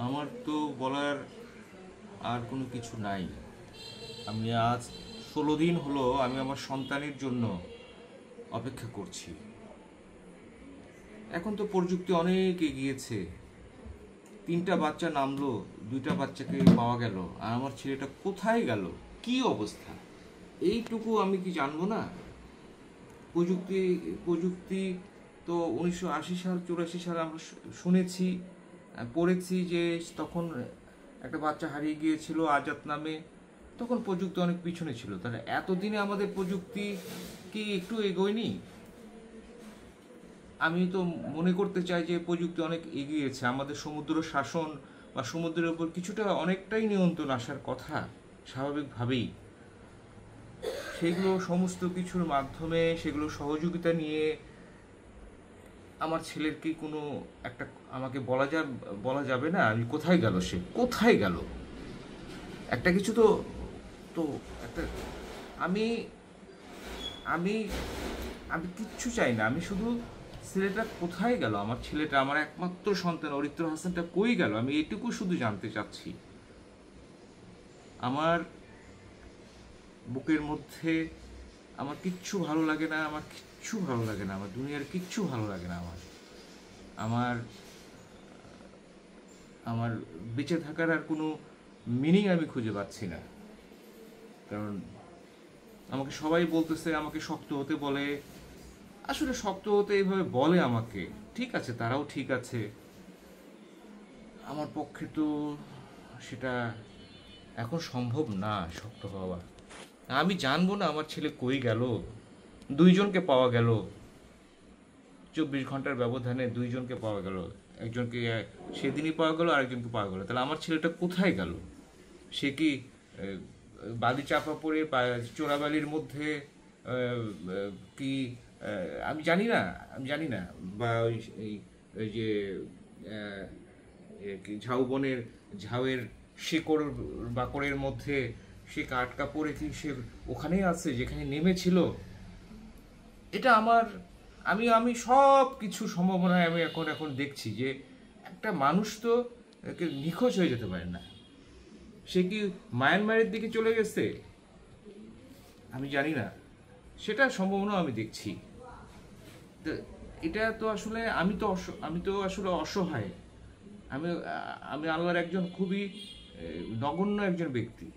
আমার তো বলার আর কোনো কিছু নাই। আমি আজ 16 দিন হলো আমি আমার সন্তানের জন্য অপেক্ষা করছি। এখন তো প্রযুক্তি অনেক এগিয়েছে। 3টা বাচ্চা নামলো, 2টা বাচ্চাকে পাওয়া গেল, আর আমার ছেলেটা কোথায় গেল, কি অবস্থা, এইটুকু আমি কি জানবো না? প্রযুক্তি প্রযুক্তি তো 1980 সাল 84 সালে আমরা শুনেছি, পড়েছি যে তখন একটা বাচ্চা হারিয়ে গিয়েছিল আজাদ নামে। তখন প্রযুক্তি অনেক পিছনে ছিল, তাহলে এতদিনে আমাদের প্রযুক্তি কি একটু এগোয়নি? আমি তো মনে করতে চাই যে প্রযুক্তি অনেক এগিয়েছে। আমাদের সমুদ্র শাসন বা সমুদ্রের উপর কিছুটা অনেকটাই নিয়ন্ত্রণ আসার কথা স্বাভাবিকভাবেই। সেগুলো সমস্ত কিছুর মাধ্যমে, সেগুলো সহযোগিতা নিয়ে আমার ছেলের কি কোনো একটা আমাকে বলা যাবে না আমি কোথায় গেল, সে কোথায় গেল? একটা কিছু তো তো একটা আমি আমি আমি কিচ্ছু চাই না, আমি শুধু ছেলেটা কোথায় গেল, আমার ছেলেটা, আমার একমাত্র সন্তান অরিত্র হাসানটা কই গেল, আমি এটুকু শুধু জানতে চাচ্ছি। আমার বুকের মধ্যে আমার কিচ্ছু ভালো লাগে না, আমার কিচ্ছু ভালো লাগে না, আমার দুনিয়ার কিচ্ছু ভালো লাগে না। আমার আমার বেঁচে থাকার আর কোনো মিনিং আমি খুঁজে পাচ্ছি না। কারণ আমাকে সবাই বলতেছে, আমাকে শক্ত হতে বলে। আসলে শক্ত হতে এইভাবে বলে আমাকে, ঠিক আছে, তারাও ঠিক আছে। আমার পক্ষে তো সেটা এখন সম্ভব না শক্ত হওয়া। আমি জানবো না আমার ছেলে কই গেল? 2জনকে পাওয়া গেল, 24 ঘন্টার ব্যবধানে 2জনকে পাওয়া গেল। একজনকে সেদিনই পাওয়া গেল, আরেকজনকে পাওয়া গেল। তাহলে আমার ছেলেটা কোথায় গেল? সে কি বালি চাপা পড়ে চোরাবালির মধ্যে কি আমি জানি না বা ওই যে কি ঝাউবনের ঝাউয়ের শিকড় বাকড়ের মধ্যে সে আটকা পড়ে কি সে ওখানেই আছে যেখানে নেমেছিল? এটা আমার আমি আমি সব কিছু সম্ভাবনায় আমি এখন দেখছি যে একটা মানুষ তো নিখোঁজ হয়ে যেতে পারে না। সে কি মায়ানমারের দিকে চলে গেছে? আমি জানি না, সেটা সম্ভাবনা আমি দেখছি। তো এটা তো আসলে আমি তো আসলে অসহায়। আমি আমি আল্লাহর একজন খুবই নগণ্য একজন ব্যক্তি।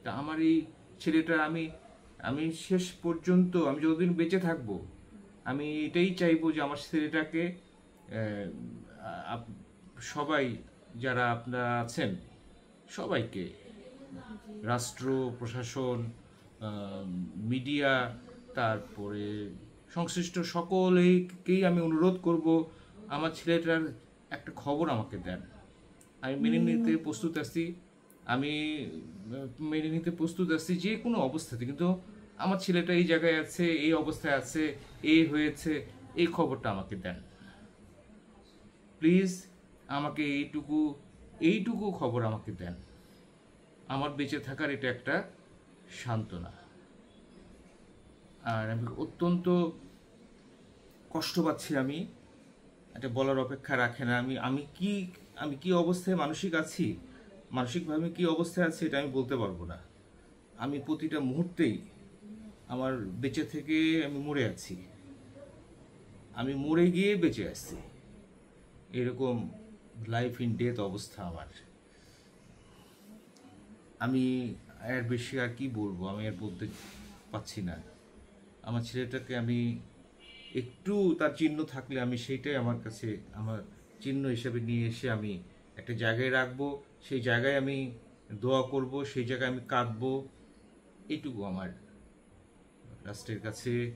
তা আমার এই ছেলেটা আমি আমি শেষ পর্যন্ত আমি যতদিন বেঁচে থাকবো আমি এটাই চাইবো যে আমার ছেলেটাকে আহ, সবাই যারা আপনারা আছেন সবাইকে, রাষ্ট্র প্রশাসন, মিডিয়া, তারপরে সংশ্লিষ্ট সকলেকেই আমি অনুরোধ করব আমার ছেলেটার একটা খবর আমাকে দেন। আমি মেনে নিতে প্রস্তুত আছি, আমি মেনে নিতে প্রস্তুত আছি যে কোনো অবস্থাতে, কিন্তু আমার ছেলেটা এই জায়গায় আছে, এই অবস্থায় আছে, এই হয়েছে, এই খবরটা আমাকে দেন প্লিজ। আমাকে এইটুকু খবর আমাকে দেন। আমার বেঁচে থাকার এটা একটা সান্ত্বনা। আর আমি অত্যন্ত কষ্ট পাচ্ছি। আমি এটা বলার অপেক্ষা রাখে না। আমি কি অবস্থায় মানসিকভাবে কি অবস্থায় আছি এটা আমি বলতে পারবো না। আমি প্রতিটা মুহূর্তেই আমার বেঁচে থেকে আমি মরে আছি, আমি মরে গিয়ে বেঁচে আসছি, এরকম লাইফ ইন ডেথ অবস্থা আমার। আমি এর বেশি আর কি বলবো, আমি আর বলতে পারছি না। আমার ছেলেটাকে আমি একটু তার চিহ্ন থাকলে আমি সেইটাই আমার কাছে আমার চিহ্ন হিসেবে নিয়ে এসে আমি একটা জায়গায় রাখবো, সেই জায়গায় আমি দোয়া করব, সেই জায়গায় আমি কাঁদবো। এইটুকু আমার রাষ্ট্রের কাছে